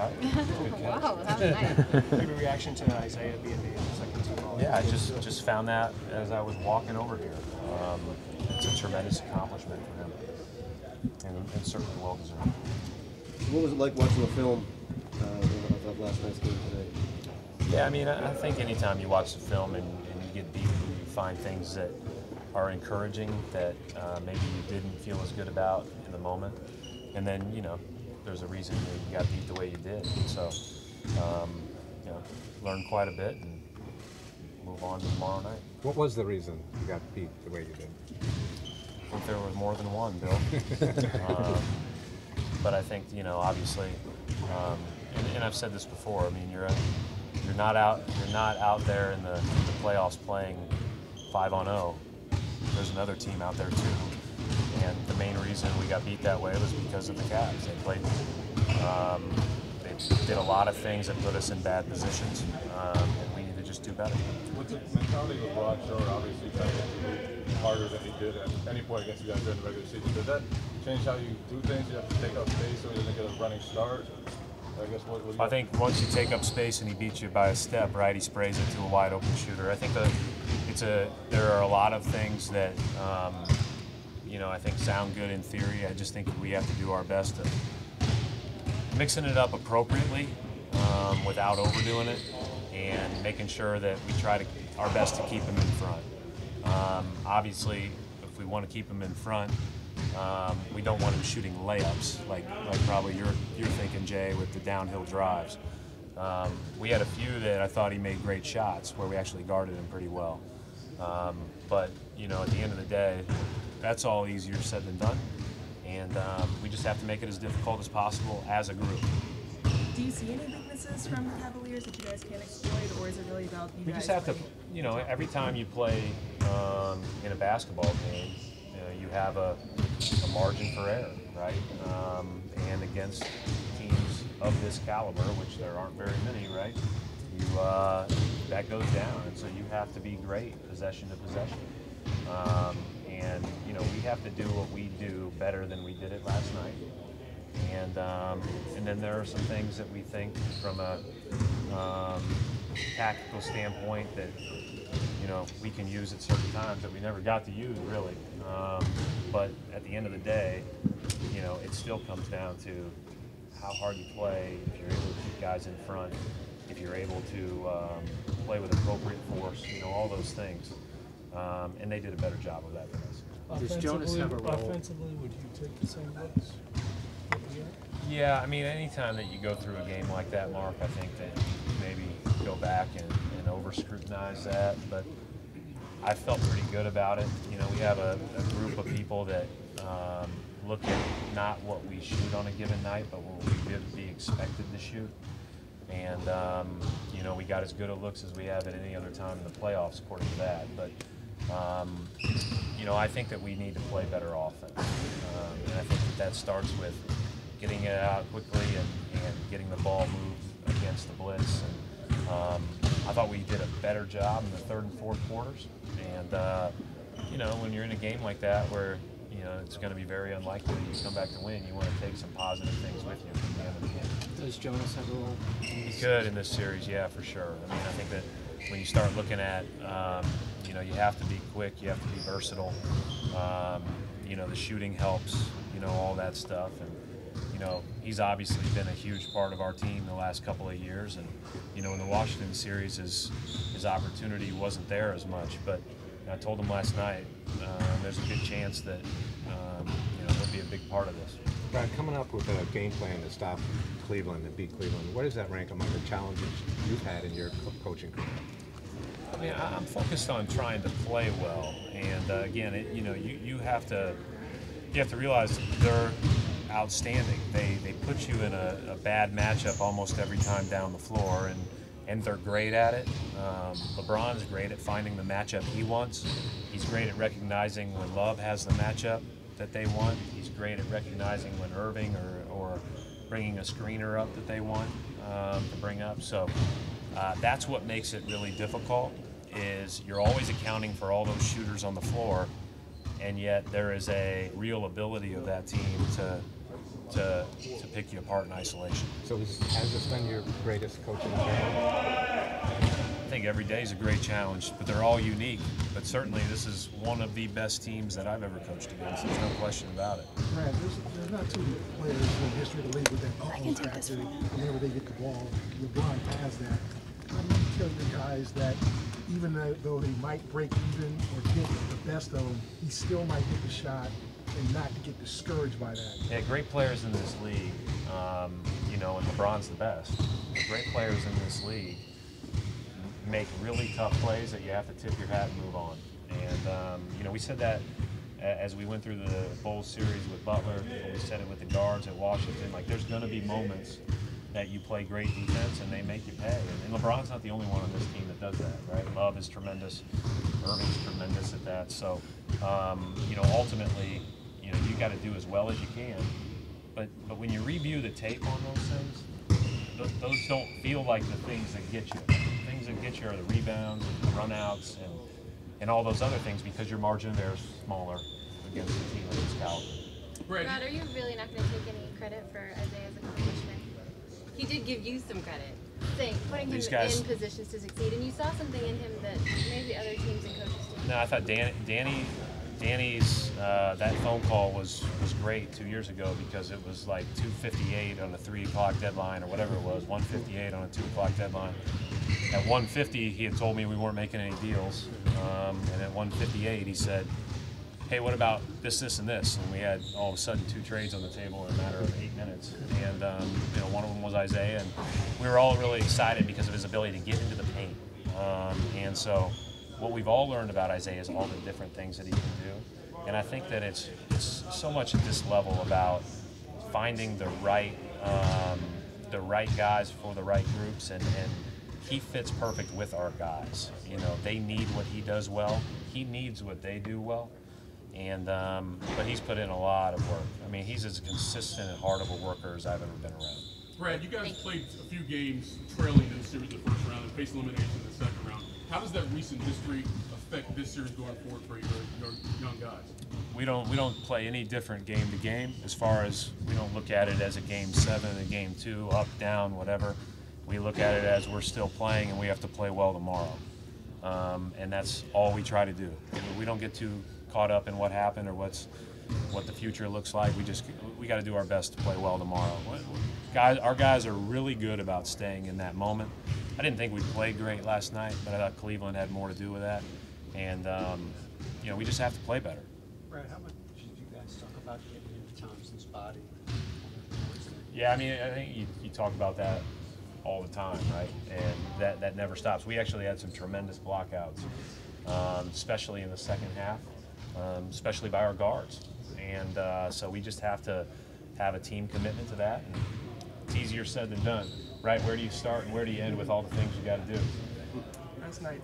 cut. Wow, that was nice. Give a reaction to Isaiah being the second team all. Yeah, I just found that as I was walking over here. It's a tremendous accomplishment for him, and certainly well deserved. What was it like watching the film of last night's game today? Yeah, I mean, I think anytime you watch the film and you get beat, you find things that are encouraging that maybe you didn't feel as good about in the moment, and then there's a reason that you got beat the way you did. So learn quite a bit and move on to tomorrow night. What was the reason you got beat the way you did? I think there was more than one, Bill. But I think obviously, and I've said this before. I mean, you're not out there in the playoffs playing 5-on-0. There's another team out there too, and the main reason we got beat that way was because of the Cavs. They played. They did a lot of things that put us in bad positions, and we need to just do better. With the mentality of Rod Short, obviously trying to do harder than he did at any point against you guys during the regular season, does that change how you do things? You have to take up space so he doesn't get a running start? I guess I think once you take up space and he beats you by a step, right, he sprays it to a wide open shooter. I think there are a lot of things that I think sound good in theory. I just think we have to do our best to mixing it up appropriately without overdoing it, and making sure that we try our best to keep him in front. Obviously, if we want to keep him in front, we don't want him shooting layups like probably you're thinking, Jay, with the downhill drives. We had a few that I thought he made great shots where we actually guarded him pretty well. But at the end of the day, that's all easier said than done, and we just have to make it as difficult as possible as a group. Do you see any weaknesses from the Cavaliers that you guys can't exploit, or is it really about you guys? We just have to, every time you play in a basketball game, you have a margin for error, right? And against teams of this caliber, which there aren't very many, right? That goes down, and so you have to be great possession to possession. And we have to do what we do better than we did it last night. And then there are some things that we think from a tactical standpoint that we can use at certain times that we never got to use really. But at the end of the day, it still comes down to how hard you play. If you're able to keep guys in front, if you're able to play with appropriate force, all those things. And they did a better job of that than us. Does Jonas have a role? Offensively, would you take the same looks? Yeah, I mean, anytime that you go through a game like that, Mark, I think that you maybe go back and over-scrutinize that, but I felt pretty good about it. We have a group of people that look at not what we shoot on a given night, but what we would be expected to shoot. And, we got as good a looks as we have at any other time in the playoffs, according to that. But, I think that we need to play better offense. And I think that starts with getting it out quickly and getting the ball moved against the blitz. And I thought we did a better job in the third and fourth quarters. And, when you're in a game like that where, it's going to be very unlikely that you come back to win, you want to take some positive things with you from the end of the game. Does Jonas have a role? He could in this series, yeah, for sure. I mean, I think that when you start looking at, you have to be quick, you have to be versatile. The shooting helps, all that stuff. And, he's obviously been a huge part of our team the last couple of years. And, in the Washington series, his opportunity wasn't there as much. But I told him last night, there's a good chance that, he'll be a big part of this. Brad, coming up with a game plan to stop Cleveland and beat Cleveland, where does that rank among the challenges you've had in your coaching career? I mean, I'm focused on trying to play well, and again, you have to realize they're outstanding. They put you in a bad matchup almost every time down the floor, and they're great at it. LeBron's great at finding the matchup he wants. He's great at recognizing when Love has the matchup that they want. He's great at recognizing when Irving or bringing a screener up that they want to bring up. So that's what makes it really difficult, is you're always accounting for all those shooters on the floor, and yet there is a real ability of that team to to pick you apart in isolation. So has this been your greatest coaching challenge? I think every day is a great challenge, but they're all unique. But certainly this is one of the best teams that I've ever coached against. There's no question about it. Brad, there's not too many players in the history of the league with that uh-oh factor whenever they get the ball. LeBron has that. How do you tell your guys that even though they might break even or get the best of them, he still might hit the shot and not to get discouraged by that? Yeah, great players in this league, you know, and LeBron's the best. Great players in this league make really tough plays that you have to tip your hat and move on. And, you know, we said that as we went through the Bulls series with Butler, we said it with the guards at Washington. Like, there's going to be moments that you play great defense and they make you pay. And LeBron's not the only one on this team that does that, right? Love is tremendous. Irving's tremendous at that. So, you know, ultimately, you know, you got to do as well as you can. But when you review the tape on those things, those don't feel like the things that get you. The things that get you are the rebounds and the runouts and all those other things, because your margin of error is smaller against a team of this caliber. Brad, are you really not going to take any credit for Isaiah's accomplishment? He did give you some credit, putting him in positions to succeed, and you saw something in him that maybe other teams and coaches didn't. No, I thought Danny's that phone call was great 2 years ago, because it was like 2:58 on a 3 o'clock deadline or whatever it was, 1:58 on a 2 o'clock deadline. At 1:50, he had told me we weren't making any deals, and at 1:58 he said, hey, what about this, this, and this? And we had all of a sudden 2 trades on the table in a matter of 8 minutes. And you know, one of them was Isaiah, and we were all really excited because of his ability to get into the paint. And so what we've all learned about Isaiah is all the different things that he can do. And I think that it's so much at this level about finding the right guys for the right groups, and he fits perfect with our guys. You know, they need what he does well. He needs what they do well. And but he's put in a lot of work. I mean, he's as consistent and hard of a worker as I've ever been around. Brad, you guys played a few games trailing in the series in the first round and faced elimination in the second round. How does that recent history affect this series going forward for your young guys? We don't play any different game to game. As far as, we don't look at it as a game 7, a game 2, up, down, whatever. We look at it as we're still playing and we have to play well tomorrow. And that's all we try to do. We don't get too caught up in what happened or what the future looks like. We got to do our best to play well tomorrow. Our guys are really good about staying in that moment. I didn't think we played great last night, but I thought Cleveland had more to do with that. And you know, we just have to play better. Brad, how much did you guys talk about getting into Thompson's body? Yeah, I mean, I think you talk about that all the time, right? And that never stops. We actually had some tremendous blockouts, especially in the second half. Especially by our guards, and so we just have to have a team commitment to that. And it's easier said than done, right? Where do you start and where do you end with all the things you got to do? Last night,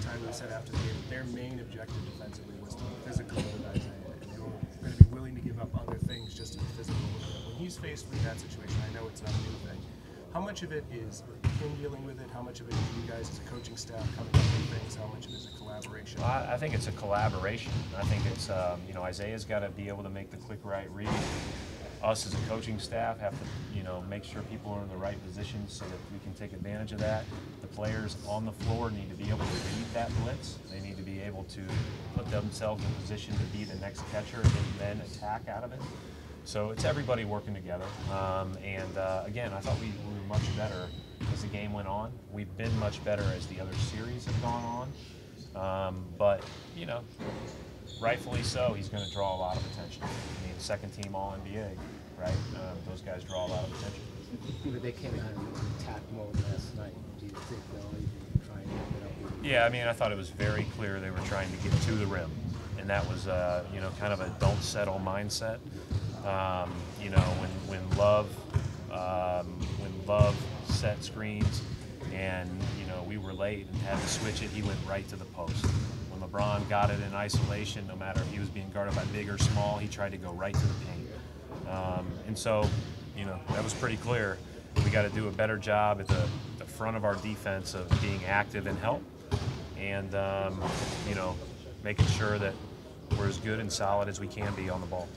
Tyler said after the game, their main objective defensively was to be physical with Isaiah, and they were going to be willing to give up other things just to be physical with him. When he's faced with that situation, I know it's not a new thing. How much of it is him dealing with it? How much of it is you guys as a coaching staff coming up with things? How much of it is a collaboration? I think it's a collaboration. I think it's, you know, Isaiah's got to be able to make the quick right read. Us as a coaching staff have to, you know, make sure people are in the right positions so that we can take advantage of that. The players on the floor need to be able to read that blitz. They need to be able to put themselves in position to be the next catcher and then attack out of it. So it's everybody working together. Again, I thought we were much better as the game went on. We've been much better as the other series have gone on. But, you know, rightfully so, he's going to draw a lot of attention. I mean, second team All-NBA, right? Those guys draw a lot of attention. But they came out in attack mode last night. Do you think they'll even try and get up? Yeah, I mean, I thought it was very clear they were trying to get to the rim. And that was, you know, kind of a don't settle mindset. You know, when Love set screens and, you know, we were late and had to switch it, he went right to the post. When LeBron got it in isolation, no matter if he was being guarded by big or small, he tried to go right to the paint. And so, you know, that was pretty clear. We got to do a better job at the front of our defense of being active and help, and, you know, making sure that we're as good and solid as we can be on the ball.